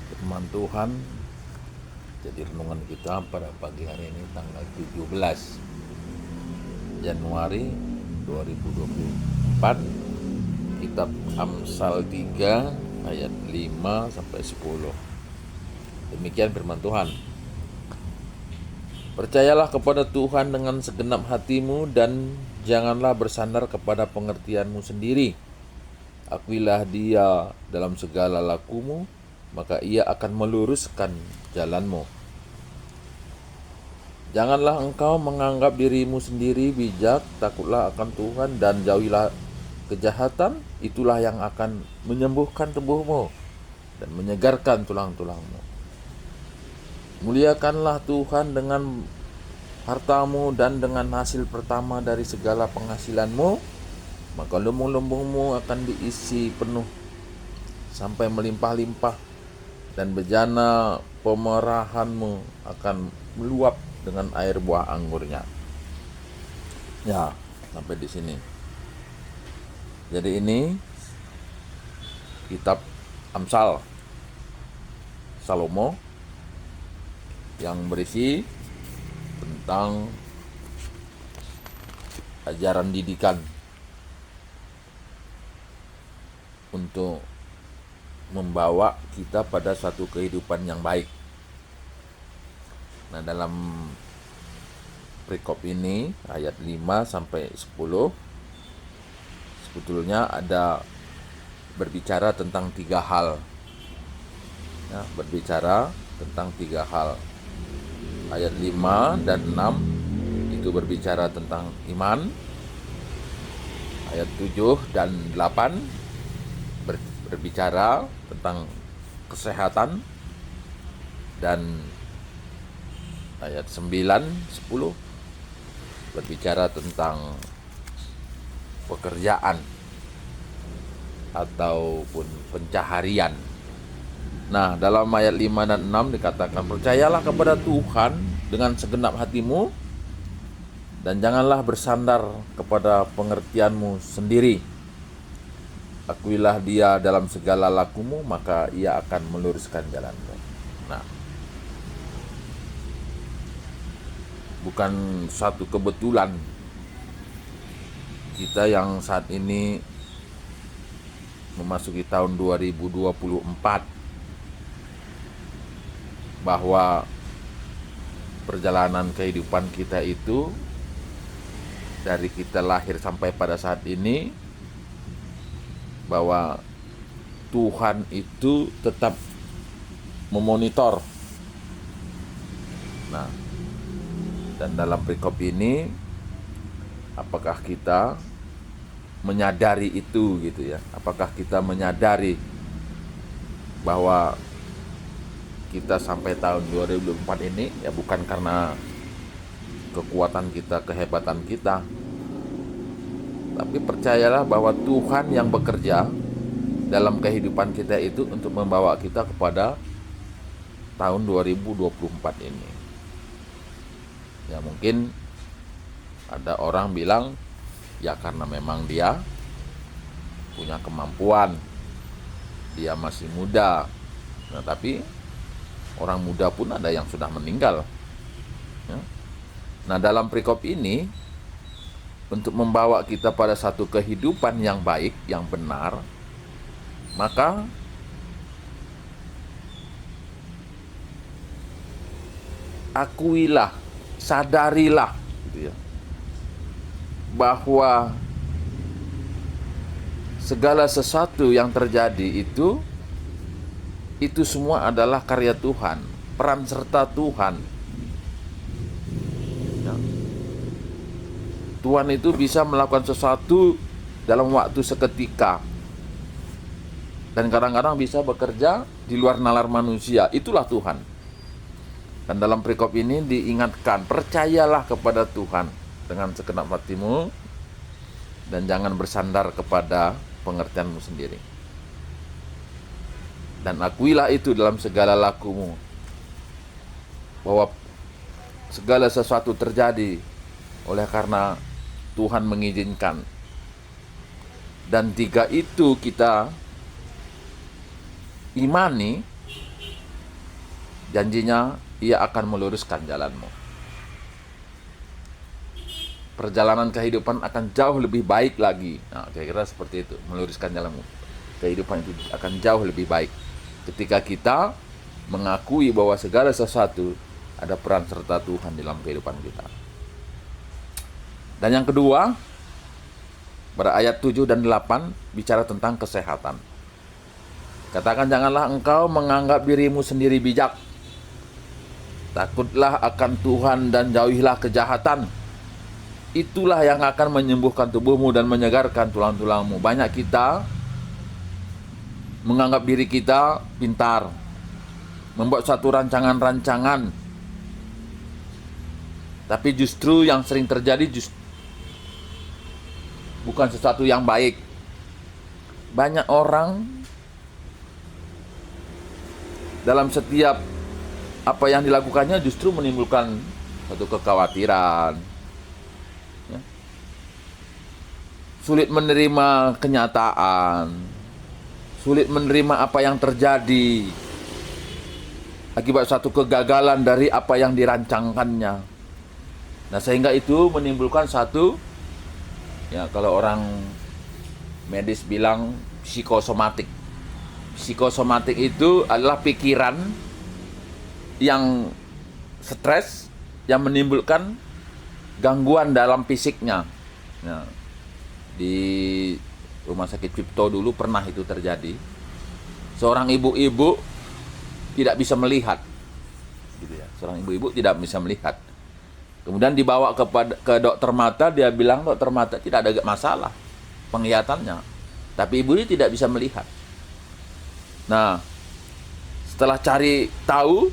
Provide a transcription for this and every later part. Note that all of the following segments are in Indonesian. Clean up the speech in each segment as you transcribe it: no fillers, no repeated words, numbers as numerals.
Firman Tuhan jadi renungan kita pada pagi hari ini tanggal 17 Januari 2024. Kitab Amsal 3 ayat 5 sampai 10. Demikian firman Tuhan. Percayalah kepada Tuhan dengan segenap hatimu dan janganlah bersandar kepada pengertianmu sendiri. Akuilah Dia dalam segala lakumu, maka Ia akan meluruskan jalanmu. Janganlah engkau menganggap dirimu sendiri bijak, takutlah akan Tuhan dan jauhilah kejahatan, itulah yang akan menyembuhkan tubuhmu dan menyegarkan tulang-tulangmu. Muliakanlah Tuhan dengan hartamu dan dengan hasil pertama dari segala penghasilanmu, maka lumbung-lumbungmu akan diisi penuh sampai melimpah-limpah, dan bejana pemerahanmu akan meluap dengan air buah anggurnya. Ya, sampai di sini. Jadi ini kitab Amsal Salomo yang berisi tentang ajaran didikan untuk membawa kita pada satu kehidupan yang baik. Nah, dalam perikop ini ayat 5 sampai 10 sebetulnya ada berbicara tentang 3 hal. Ya, berbicara tentang 3 hal. Ayat 5 dan 6 itu berbicara tentang iman. Ayat 7 dan 8 berbicara tentang kesehatan, dan ayat 9, 10 berbicara tentang pekerjaan ataupun pencaharian. Nah, dalam ayat 5 dan 6 dikatakan, percayalah kepada Tuhan dengan segenap hatimu dan janganlah bersandar kepada pengertianmu sendiri. Akuilah Dia dalam segala lakumu, maka Ia akan meluruskan jalanmu. Nah, bukan satu kebetulan kita yang saat ini memasuki tahun 2024 bahwa perjalanan kehidupan kita itu dari kita lahir sampai pada saat ini, bahwa Tuhan itu tetap memonitor. Nah, dan dalam perikop ini apakah kita menyadari itu gitu ya? Apakah kita menyadari bahwa kita sampai tahun 2024 ini ya bukan karena kekuatan kita, kehebatan kita, tapi percayalah bahwa Tuhan yang bekerja dalam kehidupan kita itu untuk membawa kita kepada tahun 2024 ini. Ya mungkin ada orang bilang ya karena memang dia punya kemampuan, dia masih muda. Nah, tapi orang muda pun ada yang sudah meninggal. Ya. Nah, dalam perikop ini untuk membawa kita pada satu kehidupan yang baik, yang benar, maka akuilah, sadarilah gitu ya, bahwa segala sesuatu yang terjadi itu semua adalah karya Tuhan, peran serta Tuhan. Ya. Tuhan itu bisa melakukan sesuatu dalam waktu seketika, dan kadang-kadang bisa bekerja di luar nalar manusia. Itulah Tuhan. Dan dalam perikop ini diingatkan, percayalah kepada Tuhan dengan segenap hatimu dan jangan bersandar kepada pengertianmu sendiri. Dan akuilah itu dalam segala lakumu, bahwa segala sesuatu terjadi oleh karena Tuhan mengizinkan. Dan 3 itu kita imani Janjinya, ia akan meluruskan jalanmu. Perjalanan kehidupan akan jauh lebih baik lagi. Nah, kira-kira seperti itu, meluruskan jalanmu. Kehidupan itu akan jauh lebih baik ketika kita mengakui bahwa segala sesuatu ada peran serta Tuhan dalam kehidupan kita. Dan yang kedua, pada ayat 7 dan 8 bicara tentang kesehatan. Katakan, janganlah engkau menganggap dirimu sendiri bijak. Takutlah akan Tuhan dan jauhilah kejahatan. Itulah yang akan menyembuhkan tubuhmu dan menyegarkan tulang-tulangmu. Banyak kita menganggap diri kita pintar, membuat suatu rancangan-rancangan. Tapi justru yang sering terjadi bukan sesuatu yang baik. Banyak orang dalam setiap apa yang dilakukannya justru menimbulkan suatu kekhawatiran, ya. Sulit menerima kenyataan, sulit menerima apa yang terjadi akibat suatu kegagalan dari apa yang dirancangkannya. Nah, sehingga itu menimbulkan satu, ya, kalau orang medis bilang psikosomatik. Psikosomatik itu adalah pikiran yang stres, yang menimbulkan gangguan dalam fisiknya. Nah, di rumah sakit Cipto dulu pernah itu terjadi. Seorang ibu-ibu tidak bisa melihat, gitu ya. Seorang ibu-ibu tidak bisa melihat. Kemudian dibawa ke dokter mata, dia bilang dokter mata tidak ada masalah penglihatannya, tapi ibu ini tidak bisa melihat. Nah, setelah cari tahu,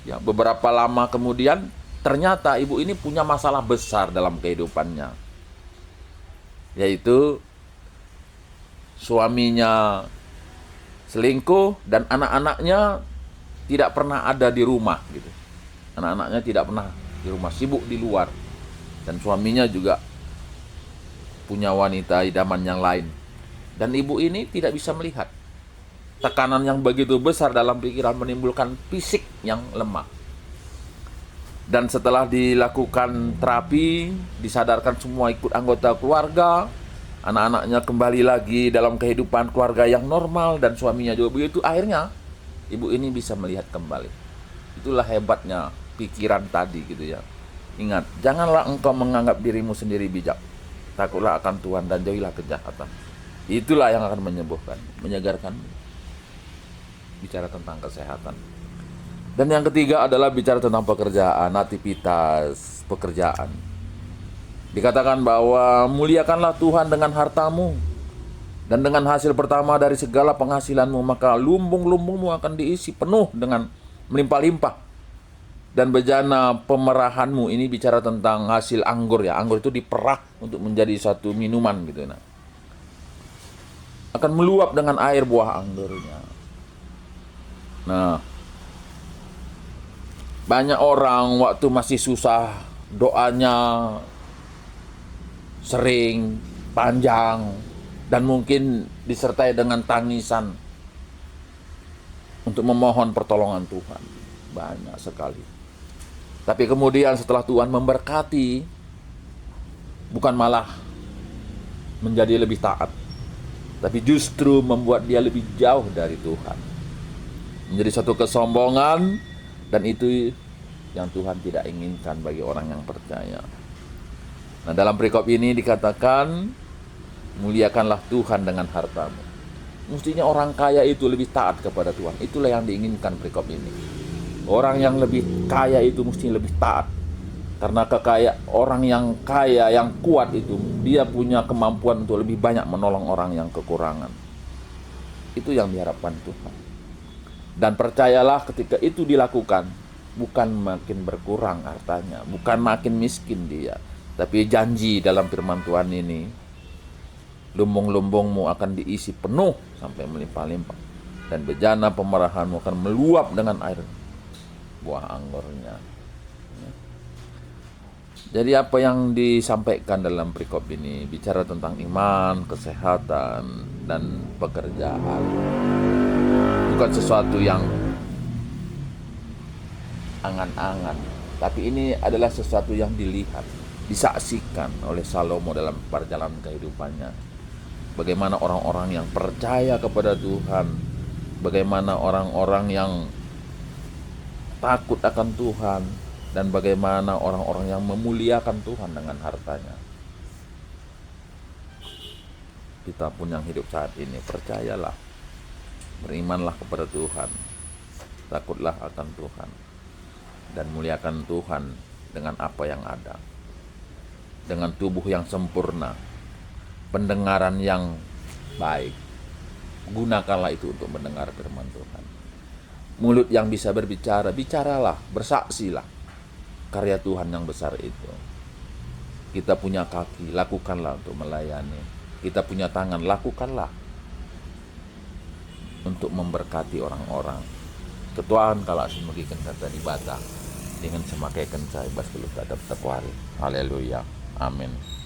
ya, beberapa lama kemudian ternyata ibu ini punya masalah besar dalam kehidupannya, yaitu suaminya selingkuh dan anak-anaknya tidak pernah ada di rumah, gitu. Anak-anaknya tidak pernah di rumah, sibuk di luar, dan suaminya juga punya wanita idaman yang lain, dan ibu ini tidak bisa melihat. Tekanan yang begitu besar dalam pikiran menimbulkan fisik yang lemah. Dan setelah dilakukan terapi, disadarkan semua ikut anggota keluarga, anak-anaknya kembali lagi dalam kehidupan keluarga yang normal, dan suaminya juga begitu, akhirnya ibu ini bisa melihat kembali. Itulah hebatnya pikiran tadi, gitu ya. Ingat, janganlah engkau menganggap dirimu sendiri bijak. Takutlah akan Tuhan dan jauhilah kejahatan. Itulah yang akan menyembuhkan, menyegarkan. Bicara tentang kesehatan. Dan yang ketiga adalah bicara tentang pekerjaan, aktivitas pekerjaan. Dikatakan bahwa muliakanlah Tuhan dengan hartamu dan dengan hasil pertama dari segala penghasilanmu, maka lumbung-lumbungmu akan diisi penuh dengan melimpah-limpah. Dan bejana pemerahanmu, ini bicara tentang hasil anggur, ya. Anggur itu diperah untuk menjadi satu minuman, gitu. Nah, akan meluap dengan air buah anggurnya. Nah, banyak orang waktu masih susah, doanya sering, panjang, dan mungkin disertai dengan tangisan untuk memohon pertolongan Tuhan. Banyak sekali. Tapi kemudian setelah Tuhan memberkati, bukan malah menjadi lebih taat, tapi justru membuat dia lebih jauh dari Tuhan. Menjadi satu kesombongan, dan itu yang Tuhan tidak inginkan bagi orang yang percaya. Nah, dalam perikop ini dikatakan, muliakanlah Tuhan dengan hartamu. Mestinya orang kaya itu lebih taat kepada Tuhan. Itulah yang diinginkan perikop ini. Orang yang lebih kaya itu mesti lebih taat. Karena orang yang kaya, yang kuat itu, dia punya kemampuan untuk lebih banyak menolong orang yang kekurangan. Itu yang diharapkan Tuhan. Dan percayalah, ketika itu dilakukan, bukan makin berkurang hartanya, bukan makin miskin dia, tapi janji dalam firman Tuhan ini, lumbung-lumbungmu akan diisi penuh sampai melimpah-limpah, dan bejana pemerahanmu akan meluap dengan air buah anggurnya. Jadi apa yang disampaikan dalam perikop ini bicara tentang iman, kesehatan, dan pekerjaan. Bukan sesuatu yang angan-angan, tapi ini adalah sesuatu yang dilihat, disaksikan oleh Salomo dalam perjalanan kehidupannya. Bagaimana orang-orang yang percaya kepada Tuhan, bagaimana orang-orang yang takut akan Tuhan, dan bagaimana orang-orang yang memuliakan Tuhan dengan hartanya. Kita pun yang hidup saat ini, percayalah, berimanlah kepada Tuhan, takutlah akan Tuhan, dan muliakan Tuhan dengan apa yang ada. Dengan tubuh yang sempurna, pendengaran yang baik, gunakanlah itu untuk mendengar firman Tuhan. Mulut yang bisa berbicara, bicaralah, bersaksilah karya Tuhan yang besar itu. Kita punya kaki, lakukanlah untuk melayani. Kita punya tangan, lakukanlah untuk memberkati orang-orang. Ketuaan kalau semugikan kata di bata dengan semakaikan saya bas keluh tak dapat kuari. Haleluya. Amin.